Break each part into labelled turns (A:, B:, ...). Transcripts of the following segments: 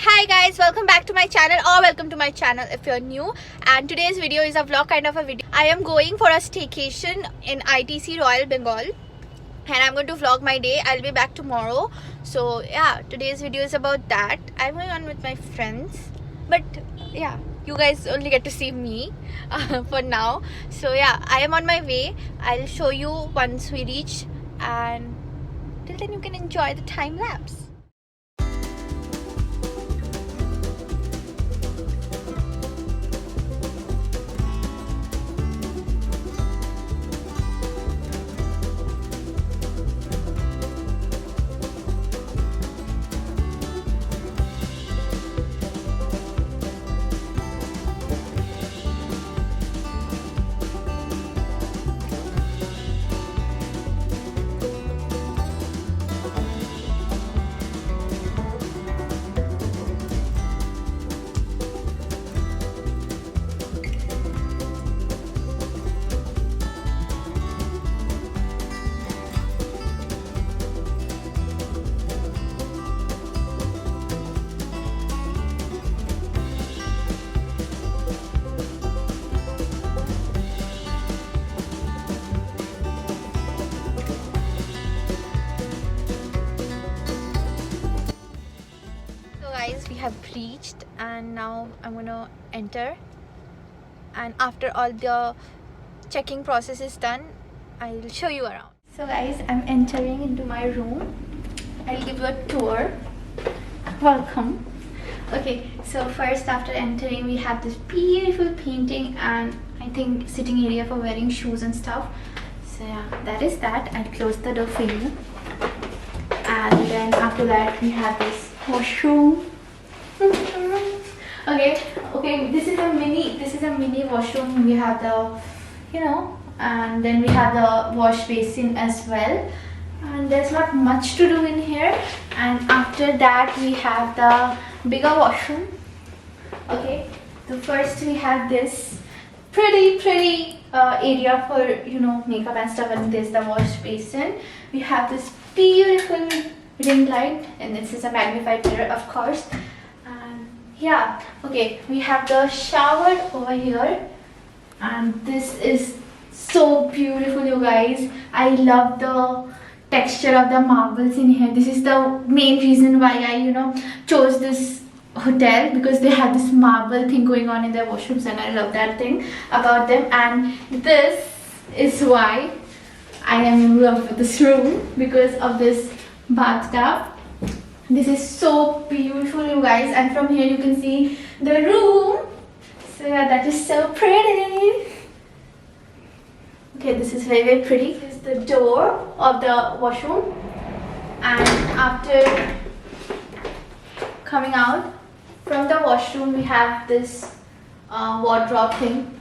A: Hi guys, welcome back to my channel, or welcome to my channel if you're new. And today's video is a vlog kind of a video. I am going for a staycation in ITC Royal Bengal and I'm going to vlog my day. I'll be back tomorrow. So yeah, today's video is about that. I'm going on with my friends, but yeah, you guys only get to see me for now. So yeah, I am on my way. I'll show you once we reach, and till then you can enjoy the time lapse. Guys, we have reached and now I'm gonna enter, and after all the checking process is done, I'll show you around. So guys, I'm entering into my room. I'll give you a tour. Welcome. Okay, so first after entering we have this beautiful painting and I think sitting area for wearing shoes and stuff. So yeah, that is that. I'll close the door for you. And then after that we have this washroom. okay, this is a mini washroom. We have the, and then we have the wash basin as well, and there's not much to do in here. And after that we have the bigger washroom. Okay, so first we have this pretty area for makeup and stuff, and there's the wash basin. We have this beautiful ring light, and this is a magnified mirror, of course. And yeah, okay, we have the shower over here, and this is so beautiful, you guys. I love the texture of the marbles in here. This is the main reason why I chose this hotel, because they have this marble thing going on in their washrooms, and I love that thing about them. And this is why I am in love with this room, because of this bathtub. This is so beautiful, you guys, and from here you can see the room. So yeah, that is so pretty. Okay, this is very pretty. This is the door of the washroom, and after coming out from the washroom we have this wardrobe thing.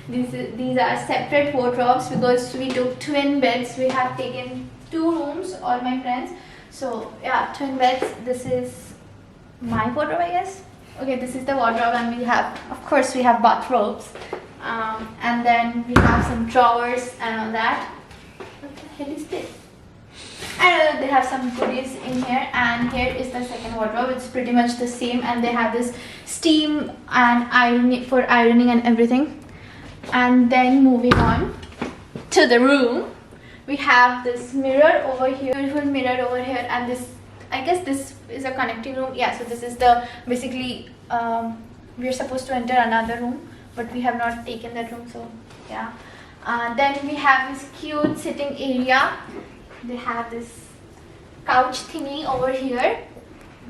A: These are separate wardrobes because we took twin beds. We have taken 2 rooms, all my friends. So yeah, twin beds. This is my wardrobe, I guess. Okay, this is the wardrobe, and we have, of course, we have bathrobes, and then we have some drawers and all that. What the hell is this? I don't know, they have some goodies in here. And here is the second wardrobe. It's pretty much the same, and they have this steam and ironing and everything. And then moving on to the room, we have this mirror over here, beautiful mirror over here, and this, I guess this is a connecting room. Yeah, so this is the basically we're supposed to enter another room, but we have not taken that room, so yeah. Then we have this cute sitting area. They have this couch thingy over here,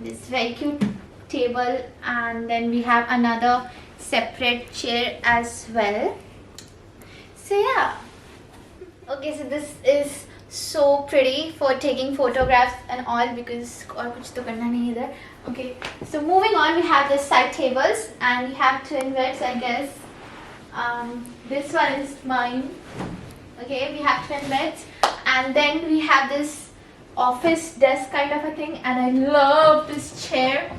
A: this very cute table, and then we have another separate chair as well. So yeah, okay, so this is so pretty for taking photographs and all, because और कुछ तो करना नहीं इधर. Okay, so moving on, we have the side tables, and we have twin beds, I guess. This one is mine. Okay, we have twin beds, and then we have this office desk kind of a thing, and I love this chair.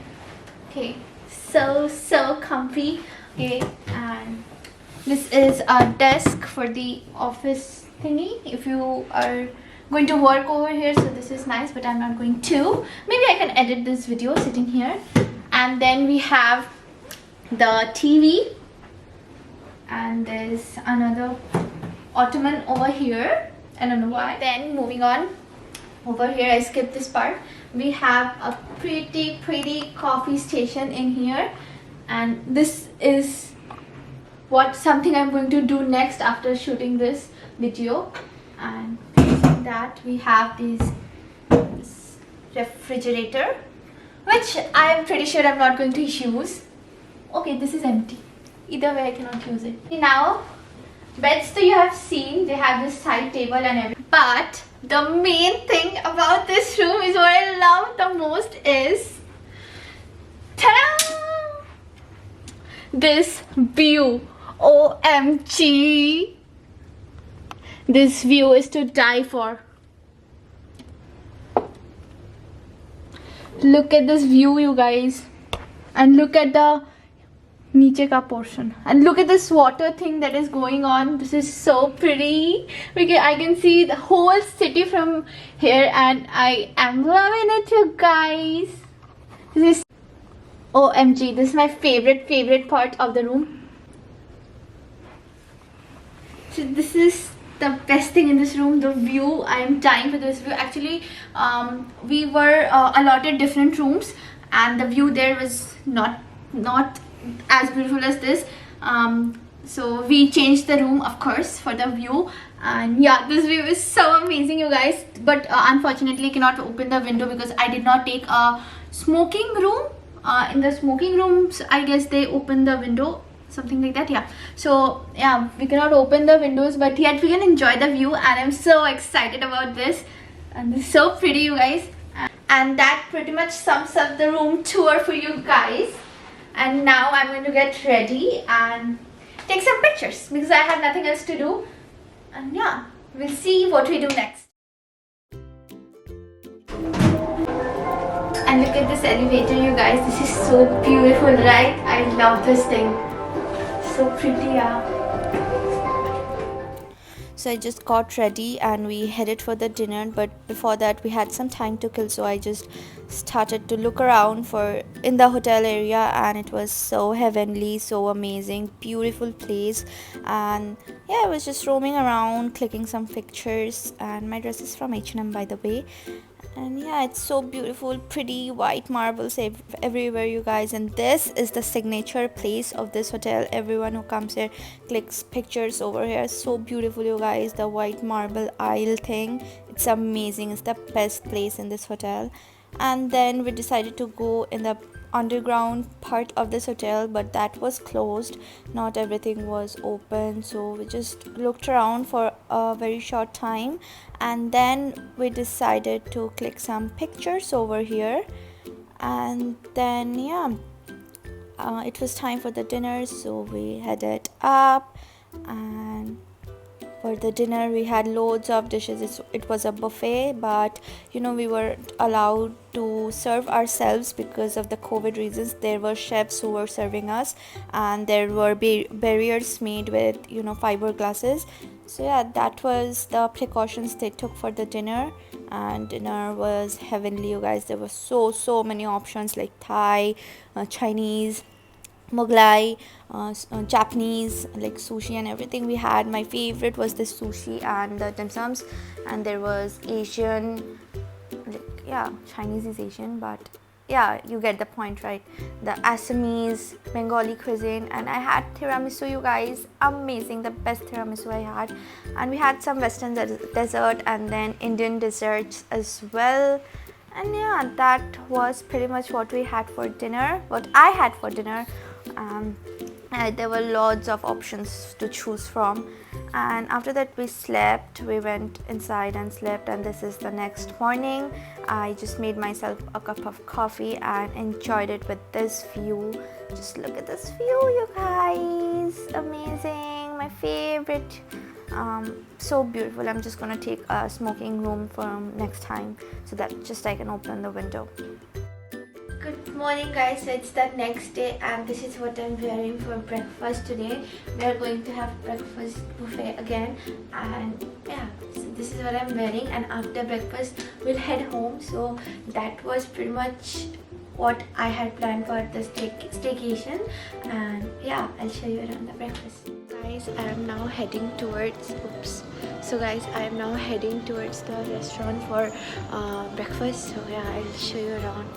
A: Okay, so comfy. Okay, and this is a desk for the office thingy. If you are going to work over here, so this is nice, but I'm not going to. Maybe I can edit this video sitting here. And then we have the TV, and there's another ottoman over here. I don't know why. Then moving on, over here I skipped this part. We have a pretty coffee station in here, and this is something I'm going to do next after shooting this video. And that we have this refrigerator, which I'm pretty sure I'm not going to use. Okay, this is empty. Either way, I cannot use it. Now, beds that you have seen, they have this side table and everything. But the main thing about this room is what I love the most is, ta-da! This view. OMG! This view is to die for. Look at this view, you guys, and look at the niche ka portion, and look at this water thing that is going on. This is so pretty. I can see the whole city from here, and I am loving it, you guys. This is OMG. This is my favorite part of the room. So this is the best thing in this room, the view. I am dying for this view. Actually, we were allotted different rooms, and the view there was not as beautiful as this. So we changed the room, of course, for the view. And yeah, this view is so amazing, you guys. But unfortunately, I cannot open the window because I did not take a smoking room. In the smoking rooms, I guess they open the window, something like that. Yeah, so yeah, we cannot open the windows, but yet we can enjoy the view, and I'm so excited about this. And this is so pretty, you guys. And that pretty much sums up the room tour for you guys. And now I'm going to get ready and take some pictures because I have nothing else to do. And yeah, we'll see what we do next. And look at this elevator, you guys. This is so beautiful, right? I love this thing. So pretty, yeah.
B: So I just got ready and we headed for the dinner, but before that we had some time to kill, so I just started to look around in the hotel area, and it was so heavenly, so amazing, beautiful place. And yeah, I was just roaming around, clicking some pictures, and my dress is from H&M, by the way. And yeah, it's so beautiful, pretty white marbles everywhere, you guys. And this is the signature place of this hotel. Everyone who comes here clicks pictures over here. So beautiful, you guys. The white marble aisle thing, it's amazing. It's the best place in this hotel. And then we decided to go in the underground part of this hotel, but that was closed. Not everything was open, so we just looked around for a very short time, and then we decided to click some pictures over here. And then yeah, it was time for the dinner, so we headed up. And for the dinner we had loads of dishes. It was a buffet, but you know, we were allowed to serve ourselves because of the COVID reasons. There were chefs who were serving us, and there were barriers made with, you know, fiberglasses. So yeah, that was the precautions they took for the dinner. And dinner was heavenly, you guys. There were so many options, like Thai, Chinese, Mughlai, Japanese, like sushi and everything we had. My favorite was the sushi and the dim sums. And there was Asian, like, yeah, Chinese is Asian, but yeah, you get the point, right? The Assamese, Bengali cuisine. And I had tiramisu, you guys. Amazing, the best tiramisu I had. And we had some western dessert and then Indian desserts as well. And yeah, that was pretty much what we had for dinner, what I had for dinner. There were lots of options to choose from. And after that we slept. We went inside and slept, and this is the next morning. I just made myself a cup of coffee and enjoyed it with this view. Just look at this view, you guys. Amazing, my favorite. So beautiful. I'm just gonna take a smoking room from next time so that just I can open the window.
A: Good morning, guys. So it's the next day, and this is what I'm wearing for breakfast today. We are going to have breakfast buffet again, and yeah, so this is what I'm wearing, and after breakfast we'll head home. So that was pretty much what I had planned for the staycation, and yeah, I'll show you around the breakfast. Guys, I am now heading towards the restaurant for breakfast. So yeah, I'll show you around.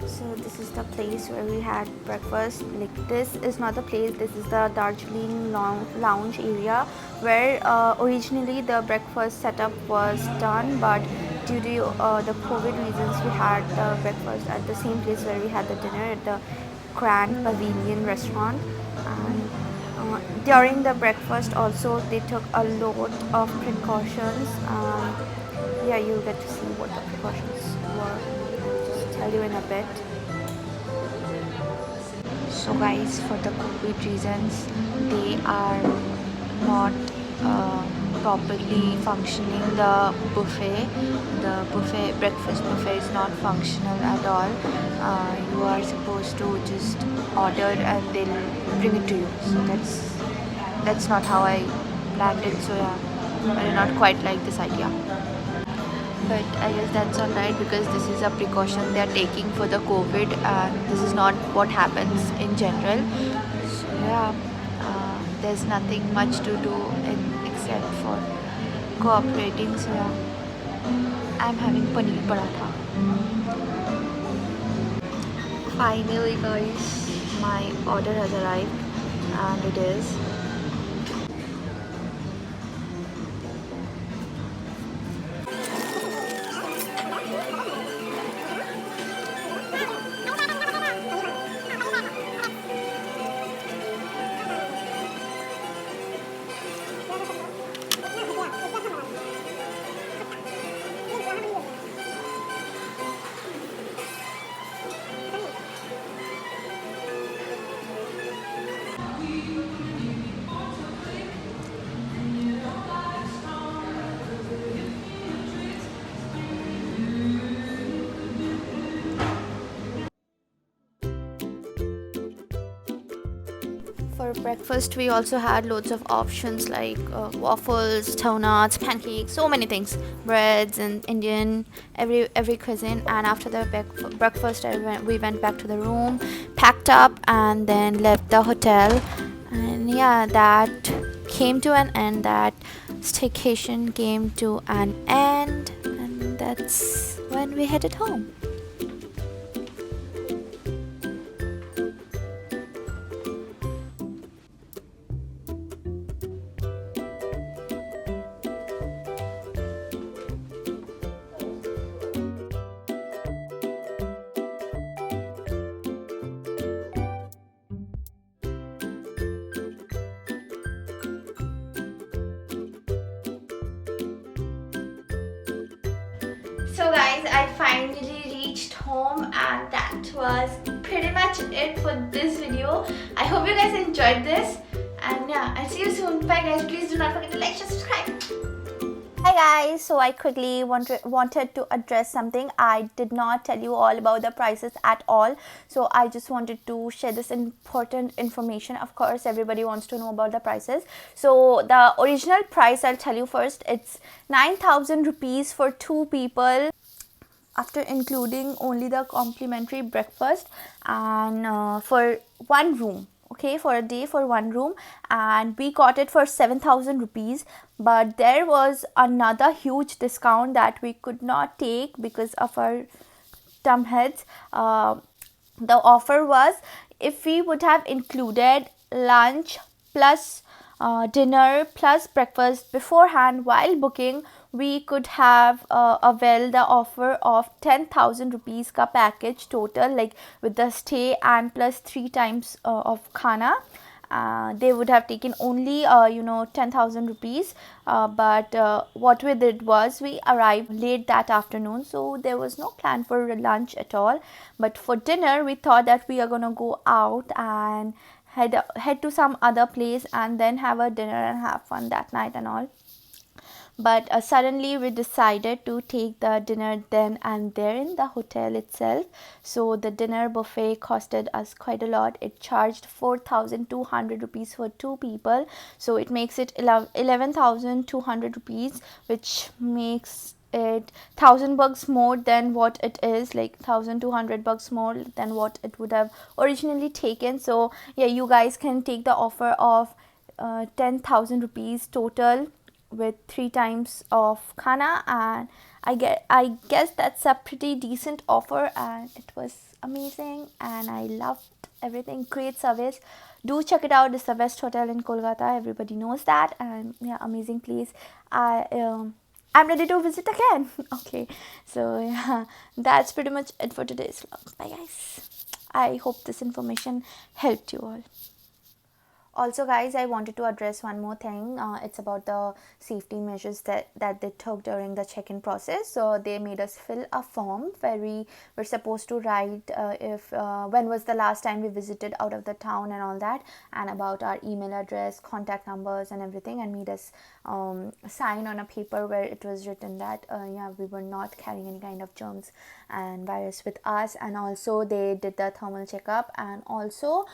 B: So this is the place where we had breakfast. Like, this is not the place, this is the Darjeeling lounge area where originally the breakfast setup was done, but due to the COVID reasons, we had the breakfast at the same place where we had the dinner, at the Grand Pavilion restaurant. And during the breakfast also they took a lot of precautions. Yeah, you'll get to see what the precautions were. I'll just tell you in a bit. So guys, for the COVID reasons, they are not properly functioning. The breakfast buffet is not functional at all. You are supposed to just order and they'll bring it to you. So that's not how I planned it. So yeah, I do not quite like this idea. But I guess that's alright, because this is a precaution they are taking for the COVID, and this is not what happens in general. So yeah, there's nothing much to do except for cooperating. So yeah, I'm having paneer paratha. Finally guys, my order has arrived, and it is for breakfast. We also had loads of options like waffles, donuts, pancakes, so many things, breads and Indian, every cuisine. And after the breakfast, we went back to the room, packed up, and then left the hotel. And yeah, that came to an end. That staycation came to an end, and that's when we headed home.
A: So guys, I finally reached home, and that was pretty much it for this video. I hope you guys enjoyed this, and yeah, I'll see you soon. Bye guys, please do not forget to like, share, subscribe.
B: Hi guys, so I quickly wanted to address something. I did not tell you all about the prices at all, so I just wanted to share this important information. Of course, everybody wants to know about the prices. So the original price, I'll tell you first, it's 9,000 rupees for 2 people, after including only the complimentary breakfast, and for one room. Okay, for a day, for one room, and we got it for 7,000 rupees. But there was another huge discount that we could not take because of our dumb heads. The offer was, if we would have included lunch plus dinner plus breakfast beforehand while booking, we could have availed the offer of 10,000 rupees ka package total, like with the stay and plus 3 times of khana. They would have taken only 10,000 rupees, but what we did was we arrived late that afternoon, so there was no plan for lunch at all. But for dinner, we thought that we are gonna go out and head to some other place and then have a dinner and have fun that night and all. but suddenly we decided to take the dinner then and there in the hotel itself. So the dinner buffet costed us quite a lot. It charged 4,200 rupees for two people, so it makes it 11,200 rupees, which makes it 1,000 bucks more than what it is, like 1,200 bucks more than what it would have originally taken. So yeah, you guys can take the offer of 10,000 rupees total with 3 times of khana, and I guess that's a pretty decent offer, and it was amazing and I loved everything. Great service. Do check it out. It's the best hotel in Kolkata. Everybody knows that, and yeah, amazing place. I'm ready to visit again. Okay, so yeah, that's pretty much it for today's vlog. Bye guys. I hope this information helped you all. Also guys, I wanted to address one more thing. It's about the safety measures that they took during the check-in process. So they made us fill a form where we were supposed to write if when was the last time we visited out of the town and all that, and about our email address, contact numbers and everything, and made us sign on a paper where it was written that yeah, we were not carrying any kind of germs and virus with us. And also they did the thermal checkup, and also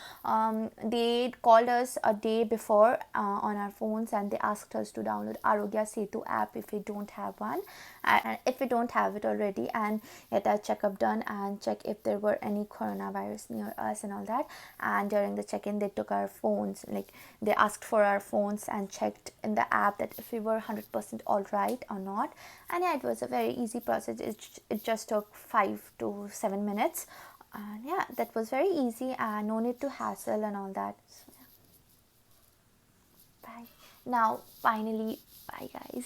B: they called us a day before on our phones, and they asked us to download Arogya Setu app if we don't have one, and if we don't have it already, and get our checkup done and check if there were any coronavirus near us and all that. And during the check-in they took our phones, like they asked for our phones and checked in the app that if we were 100% all right or not. And yeah, it was a very easy process. It just took 5 to 7 minutes, and yeah, that was very easy and no need to hassle and all that. So, yeah. Bye now, finally, bye guys.